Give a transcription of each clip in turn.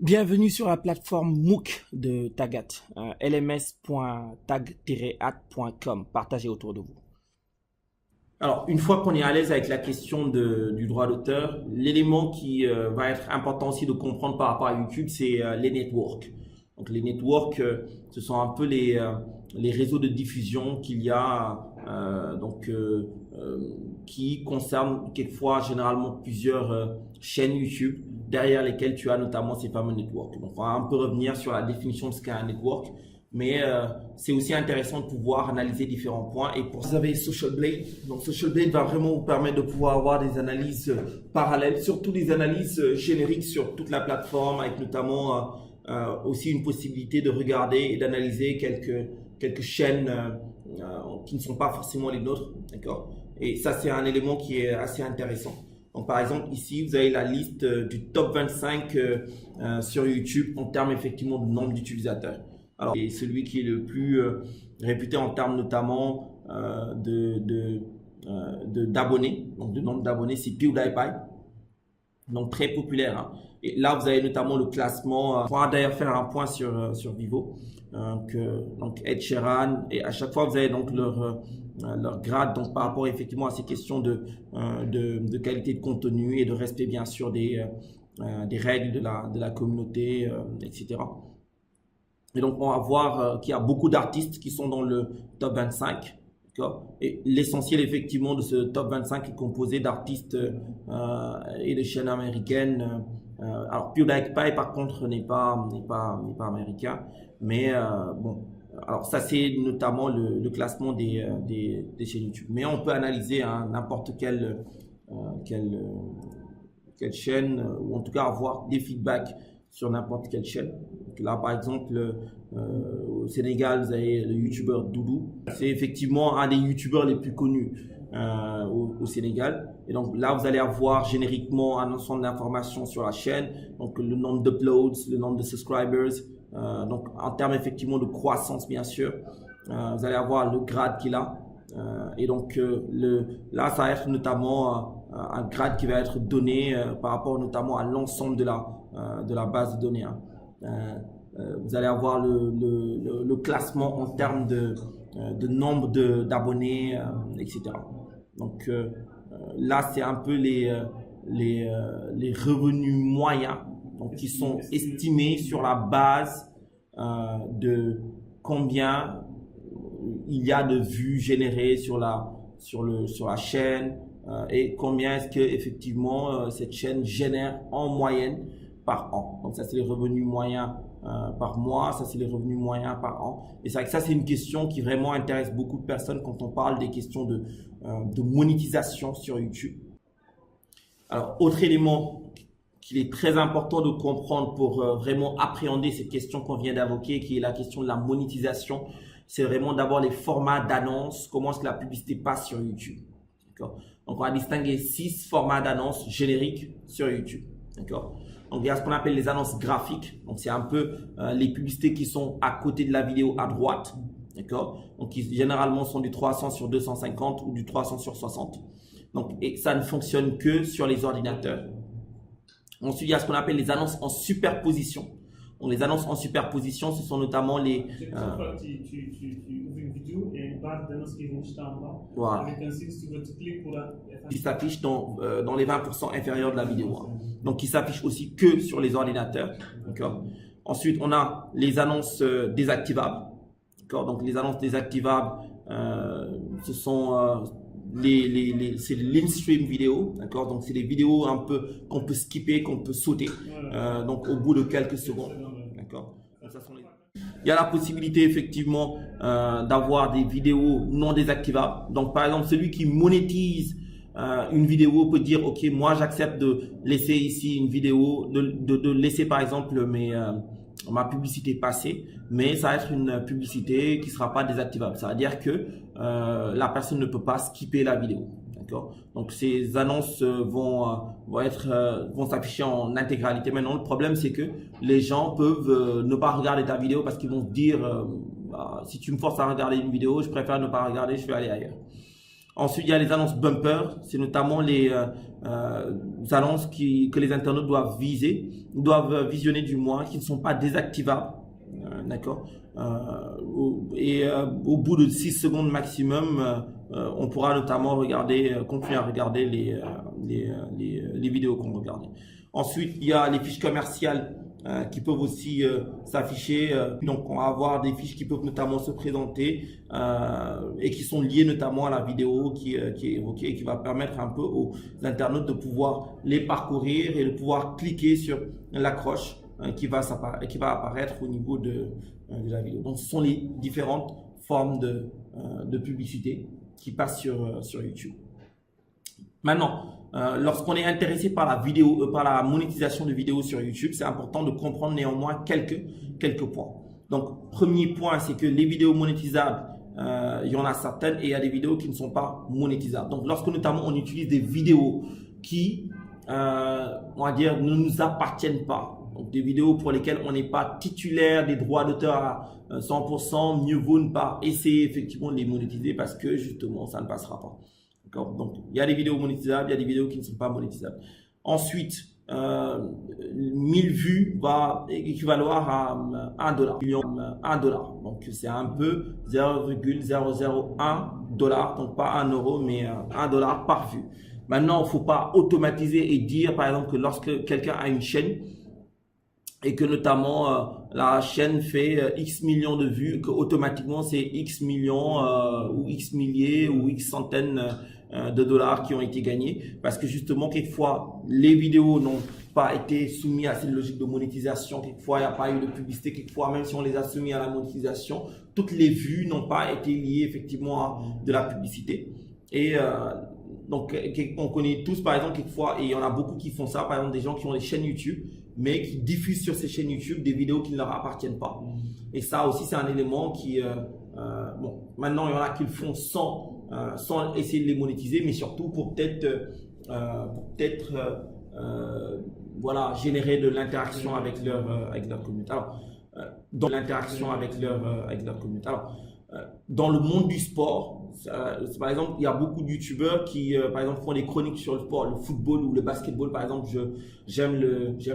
Bienvenue sur la plateforme MOOC de Tagat, lms.tag-at.com. Partagez autour de vous. Alors, une fois qu'on est à l'aise avec la question du droit d'auteur, l'élément qui va être important aussi de comprendre par rapport à YouTube, c'est les networks. Donc, les networks, ce sont un peu les réseaux de diffusion qu'il y a, qui concernent quelquefois, généralement, plusieurs chaînes YouTube, derrière lesquelles tu as notamment ces fameux networks. Donc, on va un peu revenir sur la définition de ce qu'est un network. Mais c'est aussi intéressant de pouvoir analyser différents points. Et pour ça, vous avez Social Blade. Donc, Social Blade va vraiment vous permettre de pouvoir avoir des analyses parallèles, surtout des analyses génériques sur toute la plateforme, avec notamment aussi une possibilité de regarder et d'analyser quelques chaînes qui ne sont pas forcément les nôtres. D'accord? Et ça, c'est un élément qui est assez intéressant. Donc, par exemple, ici, vous avez la liste du top 25 sur YouTube en termes effectivement de nombre d'utilisateurs. Alors, et celui qui est le plus réputé en termes notamment d'abonnés, donc de nombre d'abonnés, c'est PewDiePie, donc très populaire. Hein. Et là, vous avez notamment le classement. On pourra d'ailleurs faire un point sur Vivo, donc Ed Sheeran, et à chaque fois, vous avez donc leur grade, donc par rapport effectivement à ces questions de qualité de contenu et de respect bien sûr des règles de la communauté, etc. Et donc, on va voir qu'il y a beaucoup d'artistes qui sont dans le top 25. Et l'essentiel, effectivement, de ce top 25 est composé d'artistes et de chaînes américaines. Alors, PewDiePie, par contre, n'est pas américain. Mais bon, alors ça, c'est notamment le classement des chaînes YouTube. Mais on peut analyser n'importe quelle chaîne, ou en tout cas avoir des feedbacks sur n'importe quelle chaîne. Donc là, par exemple, au Sénégal, vous avez le youtubeur Doudou. C'est effectivement un des youtubeurs les plus connus au Sénégal. Et donc là, vous allez avoir génériquement un ensemble d'informations sur la chaîne. Donc le nombre d'uploads, le nombre de subscribers. Donc en termes effectivement de croissance, bien sûr. Vous allez avoir le grade qu'il a. Et donc là, ça va être notamment un grade qui va être donné par rapport notamment à l'ensemble de la base de données. Hein. Vous allez avoir le classement en termes de nombre d'abonnés, etc. Donc là, c'est un peu les revenus moyens, donc, qui sont estimés sur la base de combien il y a de vues générées sur la chaîne et combien est-ce que effectivement cette chaîne génère en moyenne par an. Donc ça, c'est les revenus moyens par mois, ça c'est les revenus moyens par an. Et c'est vrai que ça, c'est une question qui vraiment intéresse beaucoup de personnes quand on parle des questions de monétisation sur YouTube. Alors, autre élément qu'il est très important de comprendre pour vraiment appréhender cette question qu'on vient d'évoquer, qui est la question de la monétisation, c'est vraiment d'abord les formats d'annonces, comment est-ce que la publicité passe sur YouTube. Donc, on va distinguer 6 formats d'annonces génériques sur YouTube. D'accord. Donc, il y a ce qu'on appelle les annonces graphiques. Donc, c'est un peu les publicités qui sont à côté de la vidéo à droite. D'accord. Donc, qui généralement sont du 300 sur 250 ou du 300 sur 60. Donc, et ça ne fonctionne que sur les ordinateurs. Ensuite, il y a ce qu'on appelle les annonces en superposition. Donc, les annonces en superposition, ce sont notamment les... Tu ouvres une vidéo et une barre d'annonces qui vient juste en bas. Voilà. Avec un signe, tu cliques pour la... Qui s'affiche dans les 20% inférieurs de la vidéo. Hein. Donc, qui s'affiche aussi que sur les ordinateurs. Ensuite, on a les annonces désactivables. Donc, les annonces désactivables, ce sont... c'est l'in-stream vidéo, d'accord. Donc c'est des vidéos un peu qu'on peut skipper, qu'on peut sauter, donc au bout de quelques secondes, d'accord. Il y a la possibilité effectivement d'avoir des vidéos non désactivables. Donc par exemple, celui qui monétise une vidéo peut dire ok, moi j'accepte de laisser ici une vidéo, de laisser par exemple ma publicité passer, mais ça va être une publicité qui ne sera pas désactivable. Ça veut dire que la personne ne peut pas skipper la vidéo. Donc ces annonces vont s'afficher en intégralité. Maintenant, le problème, c'est que les gens peuvent ne pas regarder ta vidéo parce qu'ils vont se dire si tu me forces à regarder une vidéo, je préfère ne pas regarder, je vais aller ailleurs. Ensuite, il y a les annonces bumper. C'est notamment les annonces que les internautes doivent visionner du moins, qui ne sont pas désactivables. D'accord. Au bout de 6 secondes maximum, on pourra notamment continuer à regarder les vidéos qu'on regarde. Ensuite, il y a les fiches commerciales qui peuvent aussi s'afficher. Donc, on va avoir des fiches qui peuvent notamment se présenter et qui sont liées notamment à la vidéo qui est évoquée et qui va permettre un peu aux internautes de pouvoir les parcourir et de pouvoir cliquer sur l'accroche qui va apparaître au niveau de la vidéo. Donc, ce sont les différentes formes de publicité qui passent sur YouTube. Maintenant, lorsqu'on est intéressé par la monétisation de vidéos sur YouTube, c'est important de comprendre néanmoins quelques points. Donc, premier point, c'est que les vidéos monétisables, il y en a certaines et il y a des vidéos qui ne sont pas monétisables. Donc, lorsque notamment on utilise des vidéos qui, on va dire, ne nous appartiennent pas, donc des vidéos pour lesquelles on n'est pas titulaire des droits d'auteur à 100%, mieux vaut ne pas essayer effectivement de les monétiser parce que justement, ça ne passera pas. Donc, il y a des vidéos monétisables, il y a des vidéos qui ne sont pas monétisables. Ensuite, 1000 vues va équivaloir à $1. Donc, c'est un peu 0,001 $, donc pas 1 euro, mais $1 par vue. Maintenant, il ne faut pas automatiser et dire, par exemple, que lorsque quelqu'un a une chaîne et que notamment la chaîne fait X millions de vues, que automatiquement c'est X millions ou X milliers ou X centaines de dollars qui ont été gagnés, parce que justement quelquefois les vidéos n'ont pas été soumises à cette logique de monétisation, quelquefois il n'y a pas eu de publicité, quelquefois même si on les a soumis à la monétisation, toutes les vues n'ont pas été liées effectivement à de la publicité. Et donc on connaît tous par exemple quelquefois, et il y en a beaucoup qui font ça, par exemple des gens qui ont des chaînes YouTube mais qui diffusent sur ces chaînes YouTube des vidéos qui ne leur appartiennent pas. Et ça aussi, c'est un élément qui, bon, maintenant il y en a qui le font sans essayer de les monétiser, mais surtout pour voilà, générer de l'interaction avec leur communauté. Alors, dans le monde du sport, par exemple, il y a beaucoup de youtubeurs qui, par exemple, font des chroniques sur le sport, le football ou le basketball. Par exemple, j'aime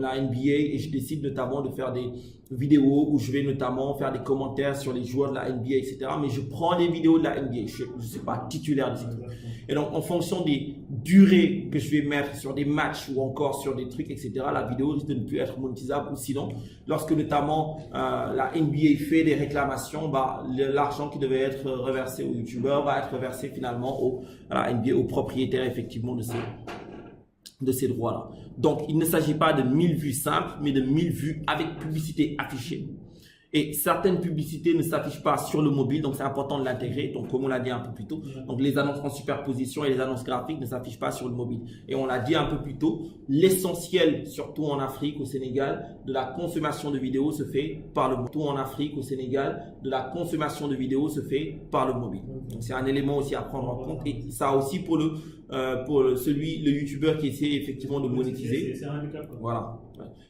la NBA et je décide notamment de faire des vidéos où je vais notamment faire des commentaires sur les joueurs de la NBA, etc. Mais je prends les vidéos de la NBA. Je ne suis pas titulaire de ces trucs. Et donc, en fonction des durées que je vais mettre sur des matchs ou encore sur des trucs, etc., la vidéo risque de ne plus être monétisable. Ou sinon, lorsque notamment la NBA fait des réclamations, bah, l'argent qui devait être reversé aux youtubeurs va être reversé finalement à la NBA, aux propriétaires effectivement de ces droits-là. Donc, il ne s'agit pas de 1000 vues simples, mais de 1000 vues avec publicité affichée. Et certaines publicités ne s'affichent pas sur le mobile, donc c'est important de l'intégrer. Donc, comme on l'a dit un peu plus tôt, donc les annonces en superposition et les annonces graphiques ne s'affichent pas sur le mobile. Et on l'a dit un peu plus tôt, l'essentiel, surtout en Afrique, au Sénégal, de la consommation de vidéos se fait par le mobile. Surtout en Afrique, au Sénégal, de la consommation de vidéos se fait par le mobile. Donc, c'est un élément aussi à prendre en compte. Et ça aussi pour le youtubeur qui essaie effectivement de monétiser. C'est un handicap. Voilà.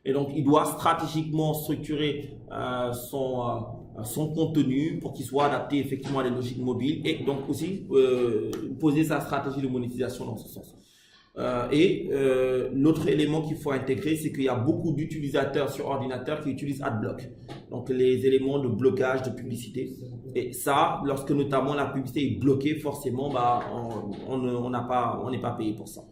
Et donc, il doit stratégiquement structurer son contenu pour qu'il soit adapté effectivement à des logiques mobiles et donc aussi poser sa stratégie de monétisation dans ce sens. L'autre élément qu'il faut intégrer, c'est qu'il y a beaucoup d'utilisateurs sur ordinateur qui utilisent AdBlock. Donc, les éléments de blocage de publicité. Et ça, lorsque notamment la publicité est bloquée, forcément, bah, on n'est pas payé pour ça.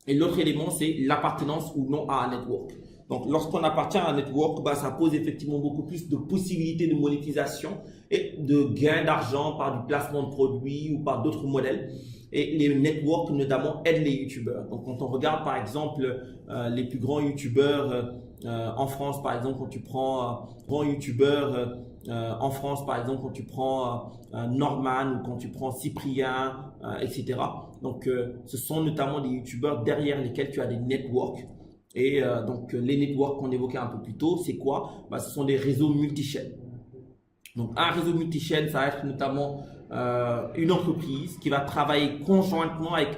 Et l'autre élément, c'est l'appartenance ou non à un network. Donc, lorsqu'on appartient à un network, bah, ça pose effectivement beaucoup plus de possibilités de monétisation et de gain d'argent par du placement de produits ou par d'autres modèles. Et les networks, notamment, aident les youtubeurs. Donc, quand on regarde, par exemple, les plus grands youtubeurs en France, par exemple, quand tu prends grands youtubeurs en France, par exemple, quand tu prends Norman ou quand tu prends Cyprien, etc. Donc, ce sont notamment des youtubeurs derrière lesquels tu as des networks. Et donc, les networks qu'on évoquait un peu plus tôt, c'est quoi? Bah, ce sont des réseaux multi-chaînes. Donc, un réseau multi-chaîne, ça va être notamment une entreprise qui va travailler conjointement avec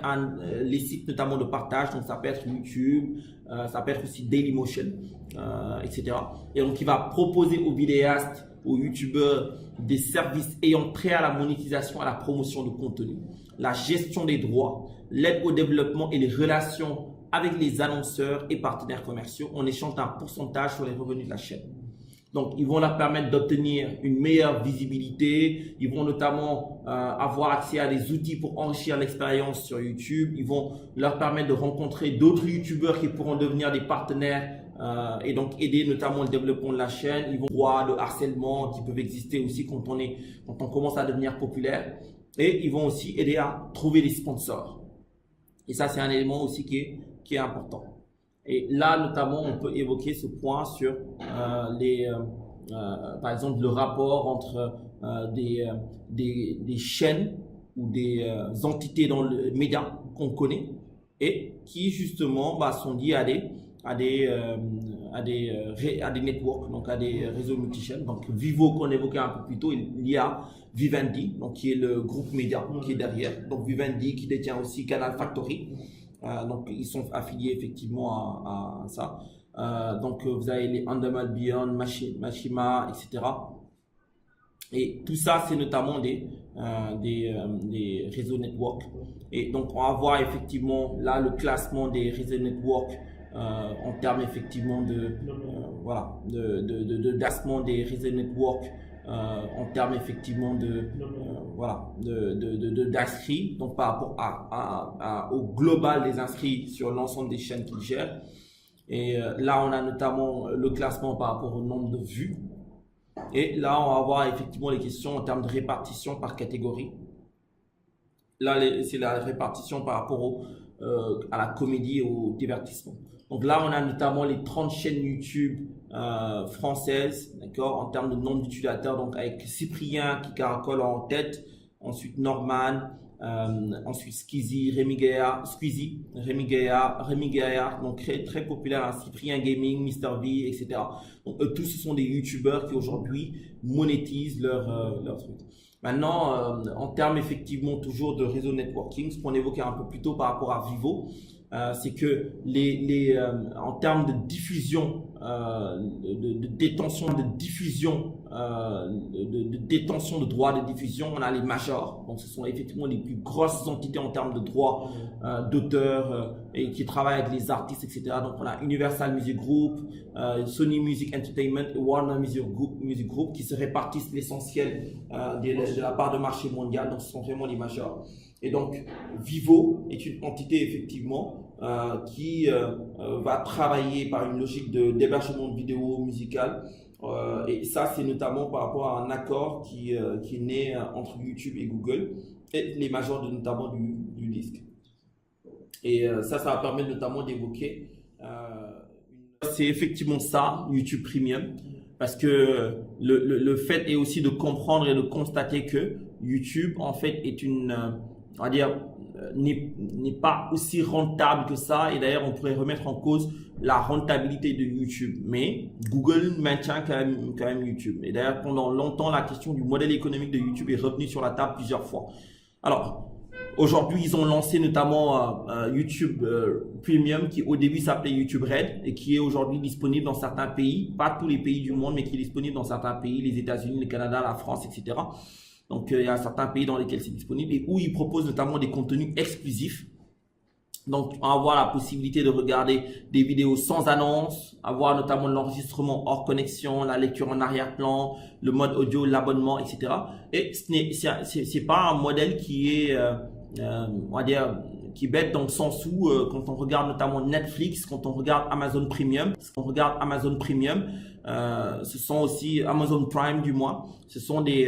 les sites notamment de partage. Donc, ça peut être YouTube, ça peut être aussi Dailymotion, etc. Et donc, qui va proposer aux vidéastes, aux youtubeurs des services ayant trait à la monétisation, à la promotion de contenu. la gestion des droits, l'aide au développement et les relations avec les annonceurs et partenaires commerciaux en échange d'un pourcentage sur les revenus de la chaîne. Donc, ils vont leur permettre d'obtenir une meilleure visibilité. Ils vont notamment avoir accès à des outils pour enrichir l'expérience sur YouTube. Ils vont leur permettre de rencontrer d'autres YouTubeurs qui pourront devenir des partenaires et donc aider notamment le développement de la chaîne. Ils vont voir le harcèlement qui peuvent exister aussi quand on commence à devenir populaire. Et ils vont aussi aider à trouver des sponsors. Et ça, c'est un élément aussi qui est important. Et là, notamment, on peut évoquer ce point sur par exemple, le rapport entre des chaînes ou des entités dans le média qu'on connaît et qui justement sont liées à des networks, donc à des réseaux multichaînes. Donc Vivo qu'on évoquait un peu plus tôt, il y a Vivendi, donc qui est le groupe média qui est derrière. Donc Vivendi qui détient aussi Canal Factory. Donc ils sont affiliés effectivement à ça. Donc vous avez les Endemol Beyond, Mashima, etc. Et tout ça, c'est notamment des réseaux network. Et donc on va voir effectivement là le classement des réseaux network en termes effectivement de classement des réseaux network. En termes effectivement d'inscrits, donc par rapport au global des inscrits sur l'ensemble des chaînes qu'ils gèrent. Et là, on a notamment le classement par rapport au nombre de vues. Et là, on va avoir effectivement les questions en termes de répartition par catégorie. Là, c'est la répartition par rapport à la comédie et au divertissement. Donc là, on a notamment les 30 chaînes YouTube françaises, d'accord, en termes de nombre d'utilisateurs, donc avec Cyprien qui caracole en tête, ensuite Norman, ensuite Squeezie, Rémi Gaillard, donc très populaire, hein, Cyprien Gaming, Mr V, etc. Donc eux tous, ce sont des YouTubeurs qui aujourd'hui monétisent leur truc. Maintenant, en termes effectivement toujours de réseau networking, ce qu'on évoquait un peu plus tôt par rapport à Vivo, c'est que en termes de diffusion, de détention de droits de diffusion, on a les majors. Donc ce sont effectivement les plus grosses entités en termes de droits d'auteur et qui travaillent avec les artistes, etc. Donc on a Universal Music Group, Sony Music Entertainment et Warner Music Group qui se répartissent l'essentiel de la part de marché mondial. Donc ce sont vraiment les majors. Et donc, Vivo est une entité effectivement qui va travailler par une logique d'hébergement de vidéos musicales. Et ça, c'est notamment par rapport à un accord qui est né entre YouTube et Google et les majors notamment du disque. Et ça va permettre notamment d'évoquer. C'est effectivement ça, YouTube Premium. Parce que le fait est aussi de comprendre et de constater que YouTube, en fait, est on va dire, n'est pas aussi rentable que ça. Et d'ailleurs, on pourrait remettre en cause la rentabilité de YouTube. Mais Google maintient quand même YouTube. Et d'ailleurs, pendant longtemps, la question du modèle économique de YouTube est revenue sur la table plusieurs fois. Alors, aujourd'hui, ils ont lancé notamment YouTube Premium qui au début s'appelait YouTube Red et qui est aujourd'hui disponible dans certains pays, pas tous les pays du monde, mais qui est disponible dans certains pays, les États-Unis, le Canada, la France, etc. Donc, il y a certains pays dans lesquels c'est disponible et où ils proposent notamment des contenus exclusifs. Donc, on va avoir la possibilité de regarder des vidéos sans annonce, avoir notamment l'enregistrement hors connexion, la lecture en arrière-plan, le mode audio, l'abonnement, etc. Et c'est pas un modèle qui est, on va dire, qui est bête dans le sens où quand on regarde notamment Netflix, quand on regarde Amazon Premium, ce sont aussi Amazon Prime du moins, ce sont des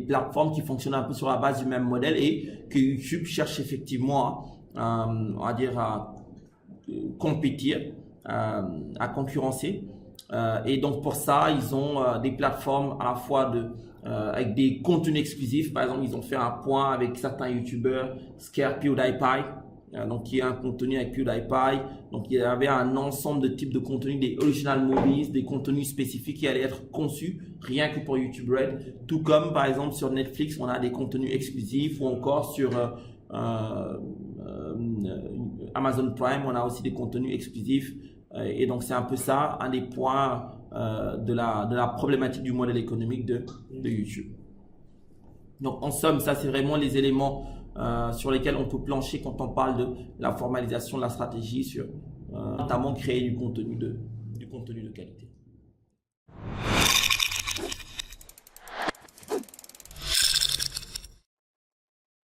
plateformes qui fonctionnent un peu sur la base du même modèle et que YouTube cherche effectivement on va dire à compétir, à concurrencer. Et donc pour ça, ils ont des plateformes à la fois avec des contenus exclusifs. Par exemple, ils ont fait un point avec certains YouTubeurs, Scare PewDiePie, donc qui est un contenu avec PewDiePie. Donc il y avait un ensemble de types de contenus, des original movies, des contenus spécifiques qui allaient être conçus rien que pour YouTube Red. Tout comme par exemple sur Netflix, on a des contenus exclusifs ou encore sur Amazon Prime, on a aussi des contenus exclusifs. Et donc c'est un peu ça, un des points de la problématique du modèle économique de YouTube. Donc, en somme, ça, c'est vraiment les éléments sur lesquels on peut plancher quand on parle de la formalisation de la stratégie sur notamment créer du contenu de qualité.